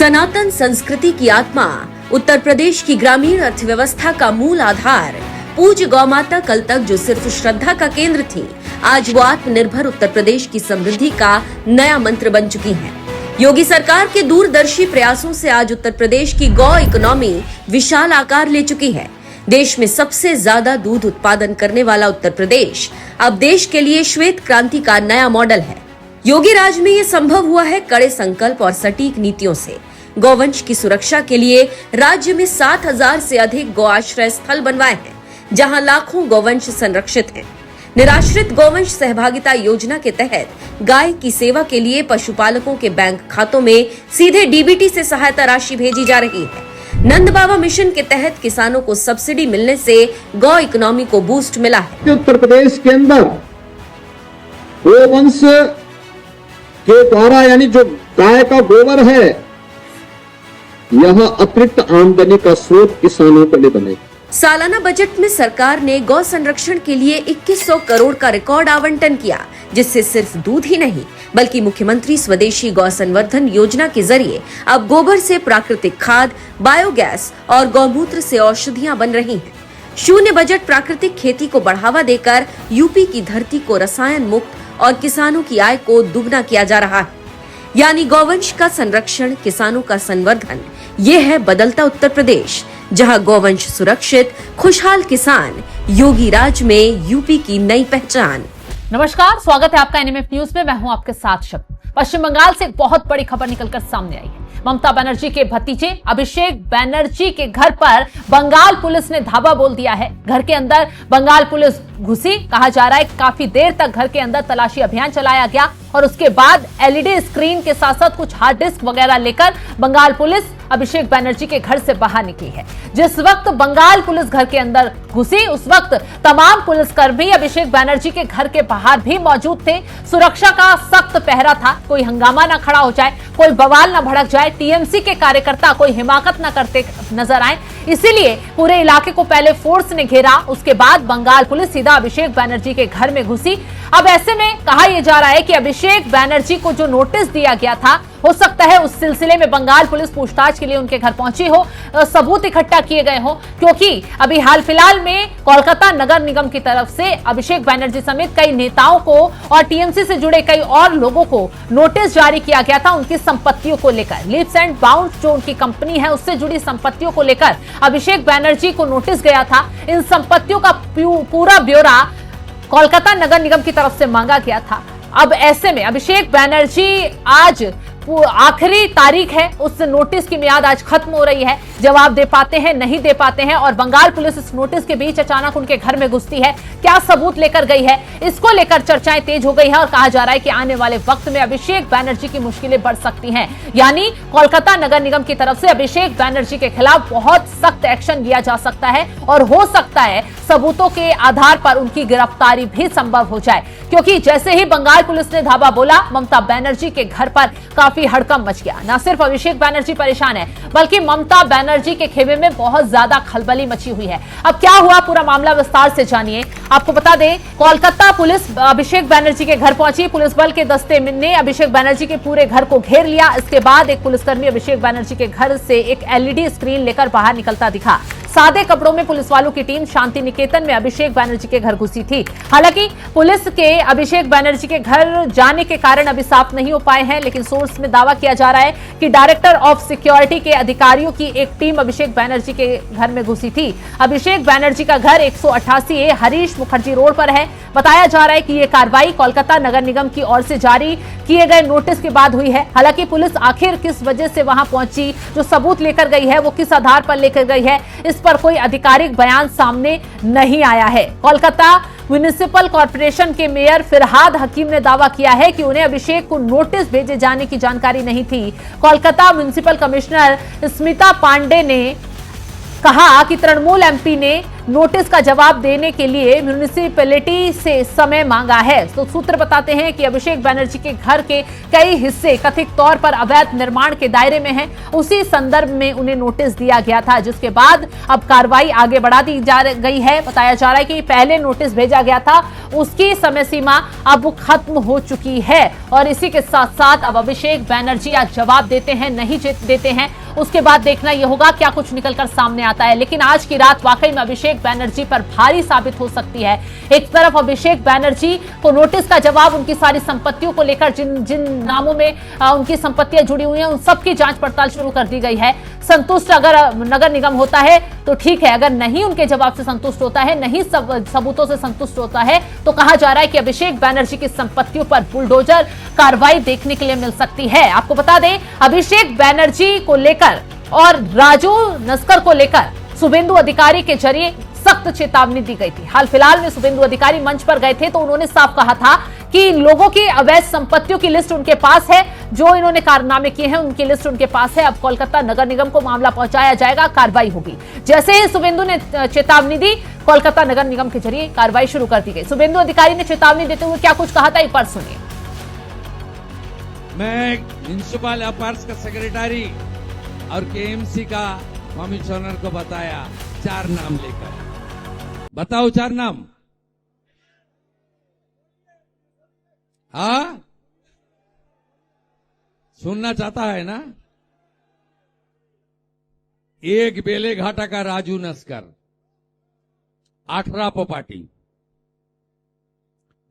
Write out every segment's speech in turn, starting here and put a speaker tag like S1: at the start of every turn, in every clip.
S1: सनातन संस्कृति की आत्मा, उत्तर प्रदेश की ग्रामीण अर्थव्यवस्था का मूल आधार, पूज्य गौमाता कल तक जो सिर्फ श्रद्धा का केंद्र थी, आज वो आत्मनिर्भर उत्तर प्रदेश की समृद्धि का नया मंत्र बन चुकी हैं। योगी सरकार के दूरदर्शी प्रयासों से आज उत्तर प्रदेश की गौ इकोनॉमी विशाल आकार ले चुकी है। देश में सबसे ज्यादा दूध उत्पादन करने वाला उत्तर प्रदेश अब देश के लिए श्वेत क्रांति का नया मॉडल है। योगी राज में ये संभव हुआ है कड़े संकल्प और सटीक नीतियों से। गौवंश की सुरक्षा के लिए राज्य में 7,000 से अधिक गौ आश्रय स्थल बनवाए हैं, जहां लाखों गौवंश संरक्षित हैं। निराश्रित गौवंश सहभागिता योजना के तहत गाय की सेवा के लिए पशुपालकों के बैंक खातों में सीधे डीबीटी से सहायता राशि भेजी जा रही है। नंद बाबा मिशन के तहत किसानों को सब्सिडी मिलने से गौ इकोनॉमी को बूस्ट मिला है।
S2: उत्तर प्रदेश के अंदर गोवंश के द्वारा यानी जो गाय का गोबर है, यह अतिरिक्त आमदनी का स्रोत किसानों के लिए बने।
S1: सालाना बजट में सरकार ने गौ संरक्षण के लिए 2100 करोड़ का रिकॉर्ड आवंटन किया, जिससे सिर्फ दूध ही नहीं बल्कि मुख्यमंत्री स्वदेशी गौ संवर्धन योजना के जरिए अब गोबर से प्राकृतिक खाद, बायोगैस और गौमूत्र से औषधियां बन रही हैं। शून्य बजट प्राकृतिक खेती को बढ़ावा देकर यूपी की धरती को रसायन मुक्त और किसानों की आय को दुगना किया जा रहा है। यानी गौवंश का संरक्षण, किसानों का संवर्धन, ये है बदलता उत्तर प्रदेश, जहां गौवंश सुरक्षित, खुशहाल किसान, योगी राज में यूपी की नई पहचान।
S3: नमस्कार, स्वागत है आपका एनएमएफ न्यूज में। मैं हूं आपके साथ शक्ति। पश्चिम बंगाल से एक बहुत बड़ी खबर निकलकर सामने आई है। ममता बनर्जी के भतीजे अभिषेक बनर्जी के घर पर बंगाल पुलिस ने धावा बोल दिया है। घर के अंदर बंगाल पुलिस घुसी, कहा जा रहा है काफी देर तक घर के अंदर तलाशी अभियान चलाया गया और उसके बाद एलईडी स्क्रीन के साथ साथ कुछ हार्ड डिस्क वगैरह लेकर बंगाल पुलिस अभिषेक बनर्जी के घर से बाहर निकली है। जिस वक्त बंगाल पुलिस घर के अंदर घुसी, उस वक्त तमाम पुलिसकर्मी अभिषेक बनर्जी के घर के बाहर भी मौजूद थे। सुरक्षा का सख्त पहरा था, कोई हंगामा ना खड़ा हो जाए, कोई बवाल ना भड़क जाए, टीएमसी के कार्यकर्ता कोई हिमाकत ना करते नजर आए। इसीलिए पूरे इलाके को पहले फोर्स ने घेरा, उसके बाद बंगाल पुलिस सीधा अभिषेक बनर्जी के घर में घुसी। अब ऐसे में कहा यह जा रहा है कि अभिषेक बनर्जी को जो नोटिस दिया गया था, हो सकता है उस सिलसिले में बंगाल पुलिस पूछताछ के लिए उनके घर पहुंची हो, सबूत इकट्ठा किए गए हो, क्योंकि अभी हाल फिलहाल में कोलकाता नगर निगम की तरफ से अभिषेक बनर्जी समेत कई नेताओं को और टीएमसी से जुड़े कई और लोगों को नोटिस जारी किया गया था उनकी संपत्तियों को लेकर। लीप्स एंड बाउंड्स जो उनकी कंपनी है, उससे जुड़ी संपत्तियों को लेकर अभिषेक बनर्जी को नोटिस गया था। इन संपत्तियों का पूरा ब्यौरा कोलकाता नगर निगम की तरफ से मांगा गया था। अब ऐसे में अभिषेक बनर्जी आज आखिरी तारीख है, उस नोटिस की मियाद आज खत्म हो रही है। जवाब दे पाते हैं, नहीं दे पाते हैं, और बंगाल पुलिस इस नोटिस के बीच अचानक उनके घर में घुसती है। क्या सबूत लेकर गई है, इसको लेकर चर्चाएं तेज हो गई है और कहा जा रहा है कि आने वाले वक्त में अभिषेक बनर्जी की मुश्किलें बढ़ सकती हैं। यानी कोलकाता नगर निगम की तरफ से अभिषेक बनर्जी के खिलाफ बहुत सख्त एक्शन लिया जा सकता है और हो सकता है सबूतों के आधार पर उनकी गिरफ्तारी भी संभव हो जाए, क्योंकि जैसे ही बंगाल पुलिस ने धावा बोला, ममता बनर्जी के घर पर काफी हड़कंप मच गया। न सिर्फ अभिषेक बनर्जी परेशान है, बल्कि ममता बनर्जी के खेमे में बहुत ज्यादा खलबली मची हुई है। अब क्या हुआ, पूरा मामला विस्तार से जानिए। आपको बता दें, कोलकाता पुलिस अभिषेक बनर्जी के घर पहुंची। पुलिस बल के दस्ते ने अभिषेक बनर्जी के पूरे घर को घेर लिया। इसके बाद एक पुलिसकर्मी अभिषेक बनर्जी के घर से एक एलईडी स्क्रीन लेकर बाहर निकलता दिखा। सादे कपड़ों में पुलिस वालों की टीम शांति निकेतन में अभिषेक बनर्जी के घर घुसी थी। हालांकि पुलिस के अभिषेक बनर्जी के घर जाने के कारण अभी साफ नहीं हो पाए हैं, लेकिन सोर्स में दावा किया जा रहा है कि डायरेक्टर ऑफ सिक्योरिटी के अधिकारियों की एक टीम अभिषेक बनर्जी के घर में घुसी थी। अभिषेक बनर्जी का घर 188A हरीश मुखर्जी रोड पर है। बताया जा रहा है कि यह कार्रवाई कोलकाता नगर निगम की ओर से जारी किए गए नोटिस के बाद हुई है। हालांकि पुलिस आखिर किस वजह से वहां पहुंची, जो सबूत लेकर गई है, वो किस आधार पर लेकर गई है, इस पर कोई आधिकारिक बयान सामने नहीं आया है। कोलकाता म्युनिसिपल कॉर्पोरेशन के मेयर फिरहाद हकीम ने दावा किया है कि उन्हें अभिषेक को नोटिस भेजे जाने की जानकारी नहीं थी। कोलकाता म्युनिसिपल कमिश्नर स्मिता पांडे ने कहा कि तृणमूल एमपी ने नोटिस का जवाब देने के लिए म्युनिसिपैलिटी से समय मांगा है। तो सूत्र बताते हैं कि अभिषेक बनर्जी के घर के कई हिस्से कथित तौर पर अवैध निर्माण के दायरे में हैं। उसी संदर्भ में उन्हें नोटिस दिया गया था, जिसके बाद अब कार्रवाई आगे बढ़ा दी जा गई है। बताया जा रहा है कि पहले नोटिस भेजा गया था उसकी समय सीमा अब खत्म हो चुकी है। और इसी के साथ साथ अब अभिषेक बैनर्जी आज जवाब देते हैं, नहीं देते हैं, उसके बाद देखना यह होगा क्या कुछ निकलकर सामने आता है। लेकिन आज की रात वाकई में अभिषेक बैनर्जी पर भारी साबित हो सकती है। एक तरफ अभिषेक बैनर्जी को नोटिस का जवाब, उनकी सारी संपत्तियों को लेकर जिन जिन नामों में उनकी संपत्तियां जुड़ी हुई हैं उन सबकी जांच पड़ताल शुरू कर दी गई है। संतुष्ट अगर नगर निगम होता है तो ठीक है, अगर नहीं उनके जवाब से संतुष्ट होता है, नहीं सबूतों से संतुष्ट होता है, तो कहा जा रहा है कि अभिषेक बैनर्जी की संपत्तियों पर बुलडोजर कार्रवाई देखने के लिए मिल सकती है। आपको बता दें, अभिषेक बैनर्जी को लेकर और राजू नस्कर को लेकर शुभेंदु अधिकारी के जरिए सख्त चेतावनी दी गई थी। हाल फिलहाल में शुभेंदु अधिकारी मंच पर गए थे तो उन्होंने साफ कहा था कि लोगों की अवैध संपत्तियों की लिस्ट उनके पास है, जो इन्होंने कारनामे किए हैं उनकी लिस्ट उनके पास है। अब कोलकाता नगर निगम को मामला पहुंचाया जाएगा, कार्रवाई होगी। जैसे ही शुभेंदु ने चेतावनी दी, कोलकाता नगर निगम के जरिए कार्रवाई शुरू कर दी गई। शुभेंदु अधिकारी ने चेतावनी देते हुए क्या कुछ कहा था, एक बार सुनिए।
S4: मैं म्युनिसिपल अफेयर्स का सेक्रेटरी और केएमसी का कमिश्नर को बताया 4 नाम लेकर। बताओ 4 नाम। हाँ, सुनना चाहता है ना? एक बेलेघाटा का राजू नस्कर, 18 प्रॉपर्टी।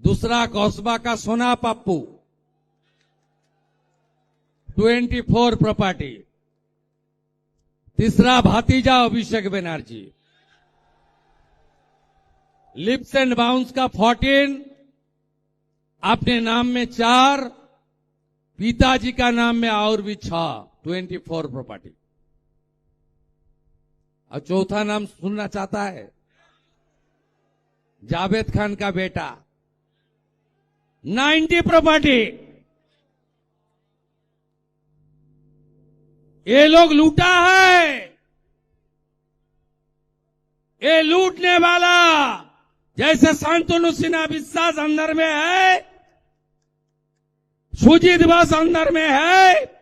S4: दूसरा कौसबा का सोना पप्पू, 24 प्रॉपर्टी। तीसरा भातीजा Abhishek Banerjee, lips and bounce का 14, अपने नाम में 4, पिताजी का नाम में और भी 6, 24 प्रॉपर्टी। और चौथा नाम सुनना चाहता है? जावेद खान का बेटा, 90 प्रॉपर्टी। ये लोग लूटा है, ये लूटने वाला जैसे शांतनु सिन्हा विश्वास अंदर में है, सुजीत बस अंदर में है।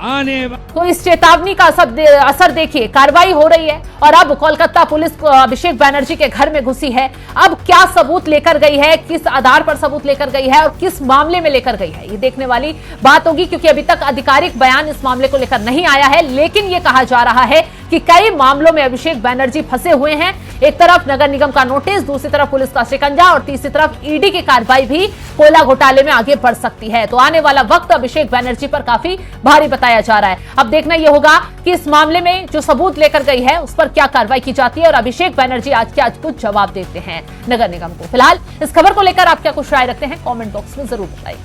S4: आने
S3: तो इस चेतावनी का असर देखिए, कार्रवाई हो रही है और अब कोलकाता पुलिस अभिषेक बैनर्जी के घर में घुसी है। अब क्या सबूत लेकर गई है, किस आधार पर सबूत लेकर गई है और किस मामले में लेकर गई है, ये देखने वाली बात होगी, क्योंकि अभी तक आधिकारिक बयान इस मामले को लेकर नहीं आया है। लेकिन ये कहा जा रहा है कि कई मामलों में अभिषेक बैनर्जी फंसे हुए हैं। एक तरफ नगर निगम का नोटिस, दूसरी तरफ पुलिस का शिकंजा और तीसरी तरफ ईडी की कार्रवाई भी कोयला घोटाले में आगे बढ़ सकती है। तो आने वाला वक्त अभिषेक बैनर्जी पर काफी भारी बताया जा रहा है। अब देखना यह होगा कि इस मामले में जो सबूत लेकर गई है उस पर क्या कार्रवाई की जाती है और अभिषेक बैनर्जी आज कुछ जवाब देते हैं नगर निगम को। फिलहाल इस खबर को लेकर आप क्या कुछ राय रखते हैं, कमेंट बॉक्स में जरूर बताइए।